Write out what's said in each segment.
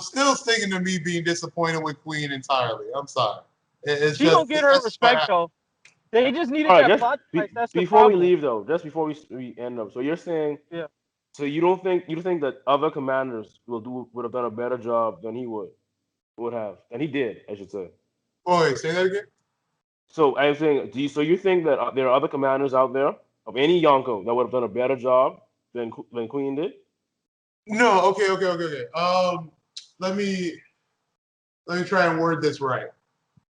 I'm still sticking to me being disappointed with Queen entirely. I'm sorry. It's She just don't get her respect though. They just needed that plot device. That's the before we problem. leave though, just before we end up. So you're saying, Yeah. so you don't think that other commanders would have done a better job than he would have, and he did, I should say. Oh, wait, say that again. So I'm saying, so you think that there are other commanders out there of any Yonko that would have done a better job than Queen did? No, okay. Let me try and word this right.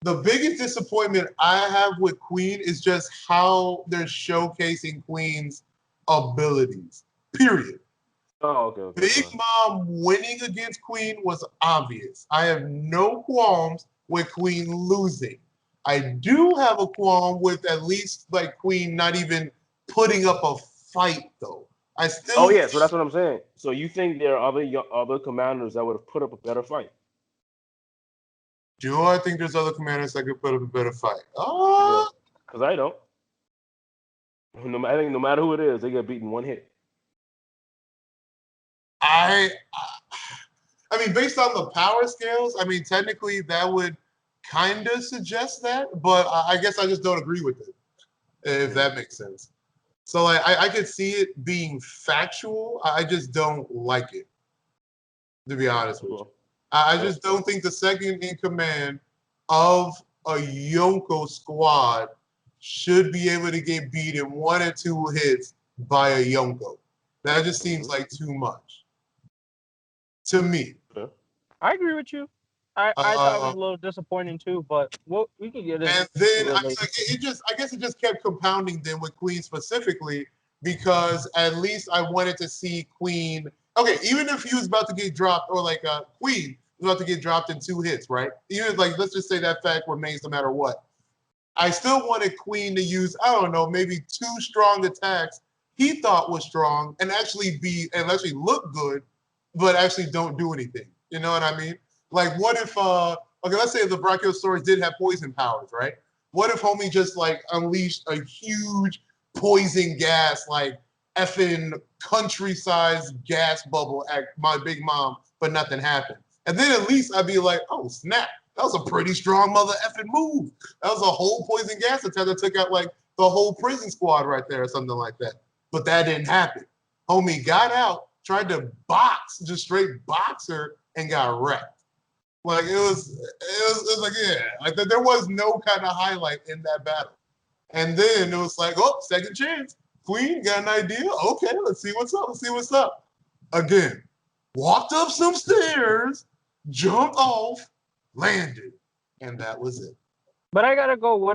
The biggest disappointment I have with Queen is just how they're showcasing Queen's abilities. Period. Oh, okay. Big Mom winning against Queen was obvious. I have no qualms with Queen losing. I do have a qualm with at least like Queen not even putting up a fight though. I still. Oh yeah, so that's what I'm saying. So you think there are other commanders that would have put up a better fight? Do I think there's other commanders that could put up a better fight? Because I don't. I think no matter who it is, they get beaten one hit. I mean, based on the power scales, I mean, technically that would kind of suggest that, but I guess I just don't agree with it, if that makes sense. So like, I could see it being factual. I just don't like it, to be honest with you. I just don't think the second in command of a Yonko squad should be able to get beat in 1 or 2 hits by a Yonko. That just seems like too much to me. I agree with you. I thought it was a little disappointing too, but we can get it. And then I mean, like, I guess it just kept compounding then with Queen specifically, because at least I wanted to see Queen. Okay, even if he was about to get dropped, or like Queen was about to get dropped in 2 hits, right? Even like, let's just say that fact remains no matter what. I still wanted Queen to use, I don't know, maybe 2 strong attacks he thought was strong and actually look good, but actually don't do anything. You know what I mean? Like, what if, okay, let's say the Brachiosaurus did have poison powers, right? What if homie just like unleashed a huge poison gas, like effing country-sized gas bubble at my big mom, but nothing happened? And then at least I'd be like, oh snap, that was a pretty strong mother effing move. That was a whole poison gas attack that took out like the whole prison squad right there or something like that. But that didn't happen. Homie got out, tried to box, just straight box her, and got wrecked. Like it was like, yeah, like there was no kind of highlight in that battle. And then it was like, oh, second chance. Queen, got an idea? Okay, let's see what's up. Again, walked up some stairs, jumped off, landed, and that was it. But I gotta go.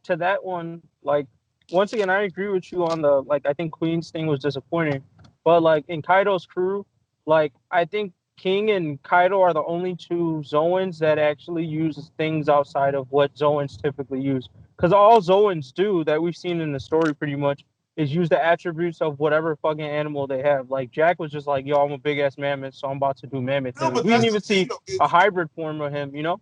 To that one? Like, once again, I agree with you on the, like, I think Queen's thing was disappointing. But like in Kaido's crew, like I think King and Kaido are the only 2 Zoans that actually use things outside of what Zoans typically use. Because all Zoans do that we've seen in the story pretty much is use the attributes of whatever fucking animal they have. Like Jack was just like, yo, I'm a big ass mammoth, so I'm about to do mammoth things. We didn't even see a hybrid form of him, you know?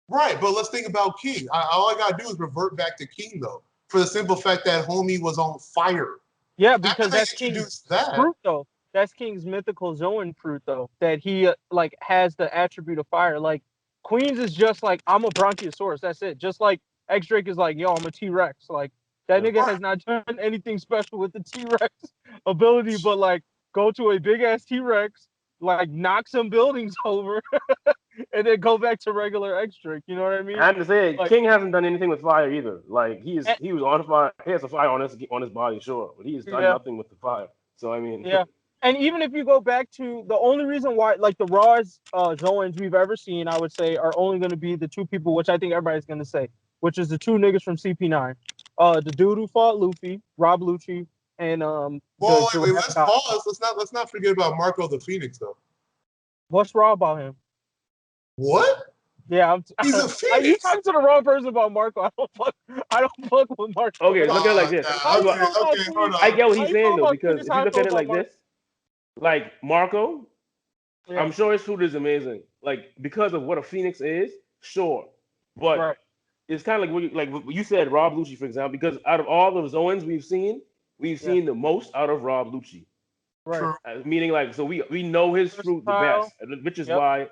Right, but let's think about King. All I gotta do is revert back to King though, for the simple fact that homie was on fire. Yeah, because that's King's fruit though. That's King's mythical Zoan fruit though, that he like has the attribute of fire. Like Queen's is just like, I'm a Bronchiosaurus. That's it. Just like X Drake is like, yo, I'm a T-Rex. Like that nigga has not done anything special with the T-Rex ability, but like go to a big ass T-Rex, like knock some buildings over, and then go back to regular X Drake. You know what I mean? I'm just saying, like, King hasn't done anything with fire either. Like he was on fire. He has a fire on his body, sure, but he has done nothing with the fire. So I mean, yeah. And even if you go back to the only reason why, like the rawest Zoans we've ever seen, I would say are only going to be the 2 people, which I think everybody's going to say, which is the 2 niggas from CP9, the dude who fought Luffy, Rob Lucci, and Well, wait, let's pause. Let's not forget about Marco the Phoenix though. What's raw about him? What? Yeah, he's a Phoenix. You talking to the wrong person about Marco. I don't fuck with Marco. Okay, look at it like this. Okay, hold on. I get what he's saying though, because if you look at it like this, like Marco, I'm sure his food is amazing. Like because of what a Phoenix is, sure, but it's kind of like what you said, Rob Lucci, for example. Because out of all the Zoans we've seen the most out of Rob Lucci. Right. Meaning, like, so we know his fruit the best, which is why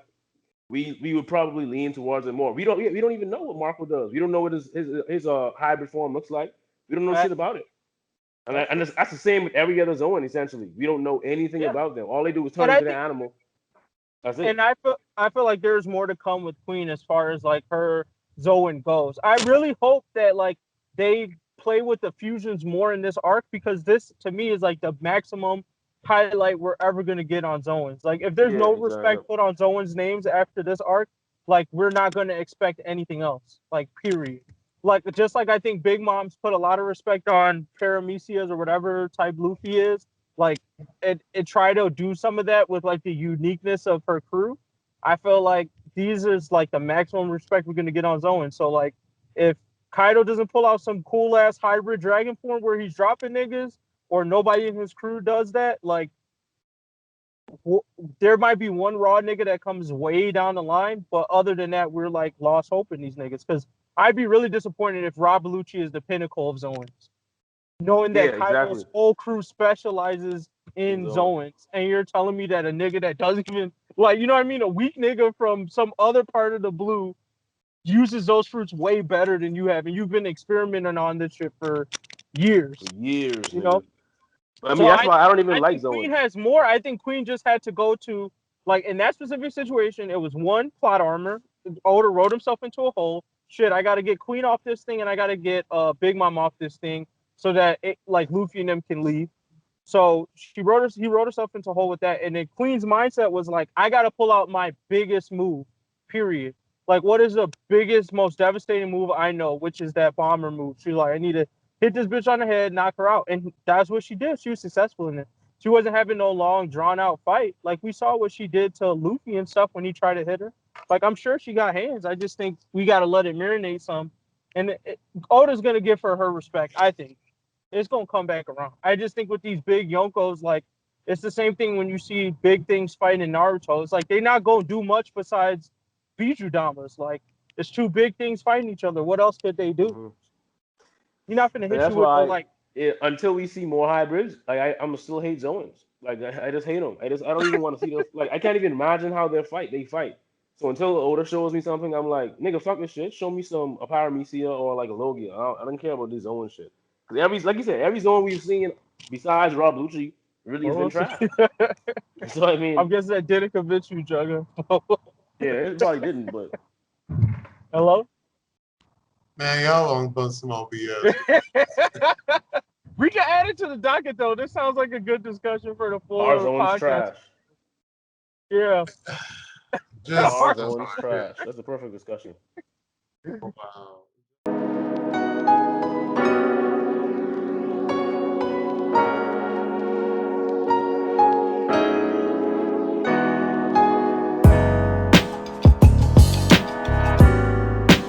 we would probably lean towards it more. We don't even know what Marco does. We don't know what his hybrid form looks like. We don't know shit about it. And that's the same with every other Zoan essentially. We don't know anything about them. All they do is turn into the animal. That's it. And I feel like there's more to come with Queen as far as like her Zoan goes. I really hope that like they play with the fusions more in this arc, because this to me is like the maximum highlight we're ever gonna get on Zoans. Like if there's no respect put on Zoans' names after this arc, like we're not gonna expect anything else. Like period. Like just like I think Big Mom's put a lot of respect on Paramecia's or whatever type Luffy is. Like it tried to do some of that with like the uniqueness of her crew. I feel like these is like the maximum respect we're gonna get on Zoan. So like if Kaido doesn't pull out some cool ass hybrid dragon form where he's dropping niggas, or nobody in his crew does that, like there might be one raw nigga that comes way down the line, but other than that, we're like lost hope in these niggas. Because I'd be really disappointed if Rob Bellucci is the pinnacle of Zoans, knowing that Kaido's whole crew specializes in Zoans, and you're telling me that a nigga that doesn't even like, you know what I mean, a weak nigga from some other part of the blue uses those fruits way better than you have, and you've been experimenting on this shit for years. You know. I mean, that's why I don't even like Zoan. Queen has more. I think Queen just had to go to, like, in that specific situation, it was one plot armor. Oda wrote himself into a hole. Shit, I got to get Queen off this thing, and I got to get Big Mom off this thing, so that it, like Luffy and them can leave. So he wrote herself into a hole with that, and then Queen's mindset was like, I got to pull out my biggest move. Period. Like, what is the biggest, most devastating move I know, which is that bomber move. She's like, I need to hit this bitch on the head, knock her out. And that's what she did. She was successful in it. She wasn't having no long, drawn-out fight. Like, we saw what she did to Luffy and stuff when he tried to hit her. Like, I'm sure she got hands. I just think we got to let it marinate some. And Oda's going to give her respect, I think. It's going to come back around. I just think with these big Yonkos, like, it's the same thing when you see big things fighting in Naruto. It's like they're not going to do much besides Biju Damas. Like, it's two big things fighting each other. What else could they do? Mm-hmm. You're not gonna hit you with like until we see more hybrids. Like I'm still hate Zoans. Like I just hate them. I don't even want to see them. Like I can't even imagine how they fight. So until Oda shows me something, I'm like, nigga, fuck this shit. Show me a Paramecia or like a Logia. I don't care about this Zoan shit. Because like you said, every Zoan we've seen besides Rob Lucci really has been trash. So I mean, I'm guessing that didn't convince you, Jugguh. Yeah, it probably didn't, but hello. Man, y'all on some BS. We can add it to the docket though. This sounds like a good discussion for the full podcast. Trash. Yeah. Our Zoan's trash. That's a perfect discussion. Wow.